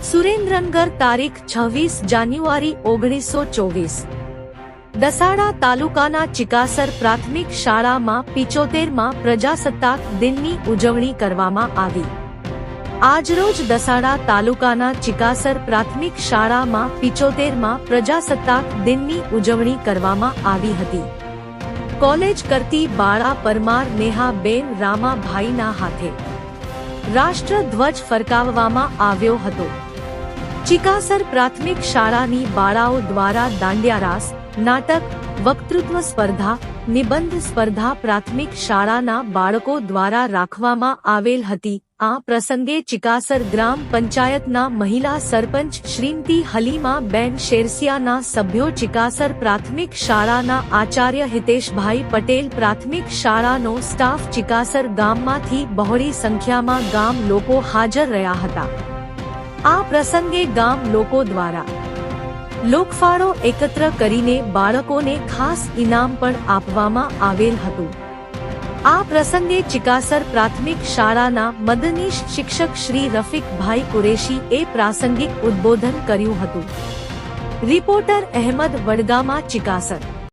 સુરેન્દ્રનગર તારીખ 26 જાન્યુઆરી 1924। દસાડા તાલુકાના ચિકાસર પ્રાથમિક શાળામાં 75મા પ્રજાસત્તાક દિનની ઉજવણી કરવામાં આવી। આજરોજ દસાડા તાલુકાના ચિકાસર પ્રાથમિક શાળામાં 75મા પ્રજાસત્તાક દિનની ઉજવણી કરવામાં આવી હતી। કોલેજ કરતી બાળા પરમાર નેહાબેન રામાભાઈના હાથે રાષ્ટ્રધ્વજ ફરકાવવામાં આવ્યો હતો। ચિકાસર પ્રાથમિક શાળાની બાળાઓ દ્વારા દાંડિયારાસ, નાટક, વક્તૃત્વ સ્પર્ધા, નિબંધ સ્પર્ધા પ્રાથમિક શાળાના બાળકો દ્વારા રાખવામાં આવેલ હતી। આ પ્રસંગે ચિકાસર ગ્રામ પંચાયતના મહિલા સરપંચ શ્રીમતી હલીમાબેન શેરસિયાના સભ્યો, ચિકાસર પ્રાથમિક શાળાના આચાર્ય હિતેશભાઈ પટેલ, પ્રાથમિક શાળાનો સ્ટાફ, ચિકાસર ગામમાંથી બહોળી સંખ્યામાં ગામ લોકો હાજર રહ્યા હતા। આ પ્રસંગે ગામ લોકો દ્વારા લોકફાળો એકત્ર કરીને બાળકોને ખાસ ઇનામ પણ આપવામાં આવેલ હતું। આ પ્રસંગે ચિકાસર પ્રાથમિક શાળાના મદદનીશ શિક્ષક શ્રી રફીકભાઈ કુરેશીએ પ્રાસંગિક ઉદ્બોધન કર્યું હતું। રિપોર્ટર અહેમદ વડગામા, ચિકાસર।